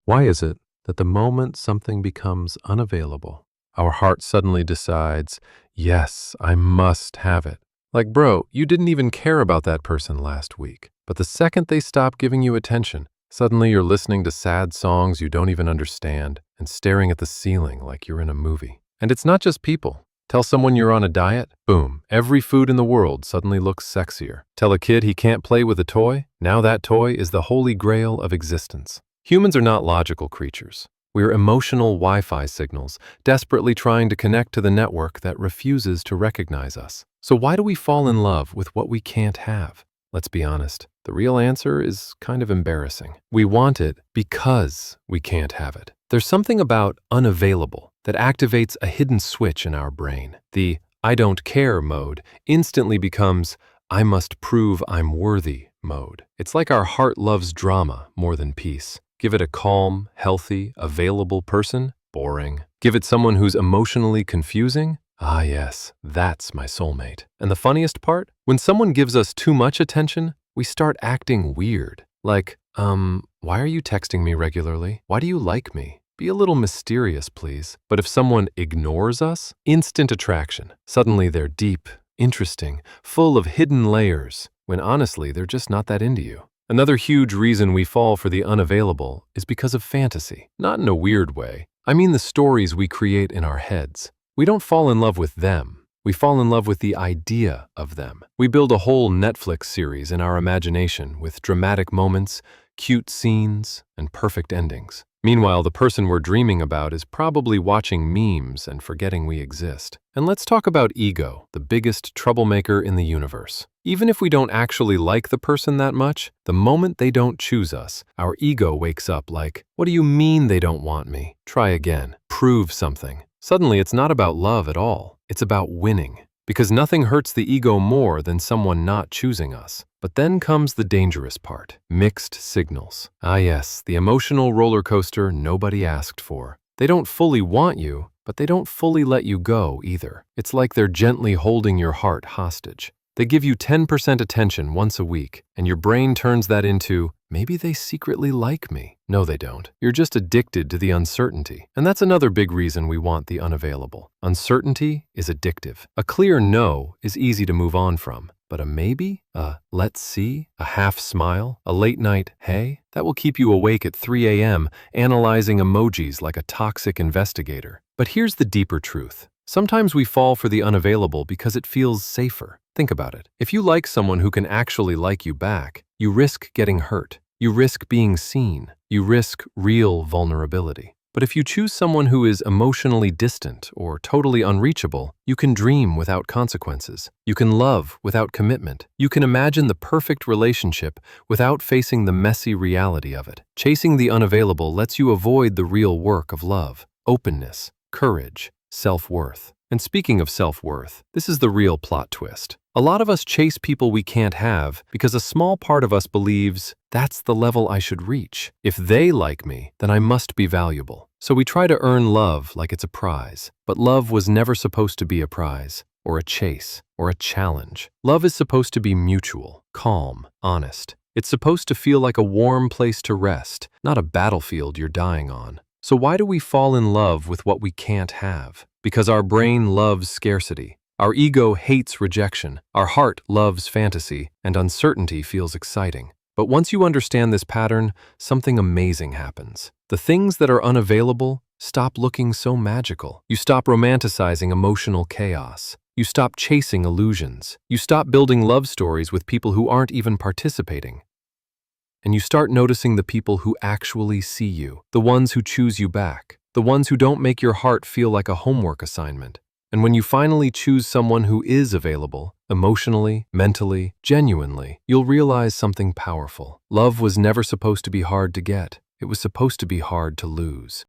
Why is it that the moment something becomes unavailable, our heart suddenly decides, yes, I must have it? Like, bro, you didn't even care about that person last week. But the second they stop giving you attention, suddenly you're listening to sad songs you don't even understand and staring at the ceiling like you're in a movie. And it's not just people. Tell someone you're on a diet, boom, every food in the world suddenly looks sexier. Tell a kid he can't play with a toy, now that toy is the holy grail of existence. Humans are not logical creatures. We're emotional Wi-Fi signals, desperately trying to connect to the network that refuses to recognize us. So why do we fall in love with what we can't have? Let's be honest, the real answer is kind of embarrassing. We want it because we can't have it. There's something about unavailable that activates a hidden switch in our brain. The I don't care mode instantly becomes I must prove I'm worthy mode. It's like our heart loves drama more than peace. Give it a calm, healthy, available person? Boring. Give it someone who's emotionally confusing? Ah yes, that's my soulmate. And the funniest part? When someone gives us too much attention, we start acting weird. Like, why are you texting me regularly? Why do you like me? Be a little mysterious, please. But if someone ignores us, instant attraction. Suddenly they're deep, interesting, full of hidden layers, when honestly they're just not that into you. Another huge reason we fall for the unavailable is because of fantasy. Not in a weird way. I mean the stories we create in our heads. We don't fall in love with them. We fall in love with the idea of them. We build a whole Netflix series in our imagination with dramatic moments, cute scenes, and perfect endings. Meanwhile, the person we're dreaming about is probably watching memes and forgetting we exist. And let's talk about ego, the biggest troublemaker in the universe. Even if we don't actually like the person that much, the moment they don't choose us, our ego wakes up like, what do you mean they don't want me? Try again. Prove something. Suddenly, it's not about love at all. It's about winning. Because nothing hurts the ego more than someone not choosing us. But then comes the dangerous part, mixed signals. Ah yes, the emotional roller coaster nobody asked for. They don't fully want you, but they don't fully let you go either. It's like they're gently holding your heart hostage. They give you 10% attention once a week, and your brain turns that into, maybe they secretly like me. No, they don't. You're just addicted to the uncertainty. And that's another big reason we want the unavailable. Uncertainty is addictive. A clear no is easy to move on from. But a maybe, a let's see, a half smile, a late night hey, that will keep you awake at 3 a.m. analyzing emojis like a toxic investigator. But here's the deeper truth. Sometimes we fall for the unavailable because it feels safer. Think about it. If you like someone who can actually like you back, you risk getting hurt. You risk being seen. You risk real vulnerability. But if you choose someone who is emotionally distant or totally unreachable, you can dream without consequences. You can love without commitment. You can imagine the perfect relationship without facing the messy reality of it. Chasing the unavailable lets you avoid the real work of love, openness, courage, self-worth. And speaking of self-worth, this is the real plot twist. A lot of us chase people we can't have because a small part of us believes, that's the level I should reach. If they like me, then I must be valuable. So we try to earn love like it's a prize. But love was never supposed to be a prize, or a chase, or a challenge. Love is supposed to be mutual, calm, honest. It's supposed to feel like a warm place to rest, not a battlefield you're dying on. So why do we fall in love with what we can't have? Because our brain loves scarcity. Our ego hates rejection. Our heart loves fantasy, and uncertainty feels exciting. But once you understand this pattern, something amazing happens. The things that are unavailable stop looking so magical. You stop romanticizing emotional chaos. You stop chasing illusions. You stop building love stories with people who aren't even participating. And you start noticing the people who actually see you, the ones who choose you back, the ones who don't make your heart feel like a homework assignment. And when you finally choose someone who is available, emotionally, mentally, genuinely, you'll realize something powerful. Love was never supposed to be hard to get. It was supposed to be hard to lose.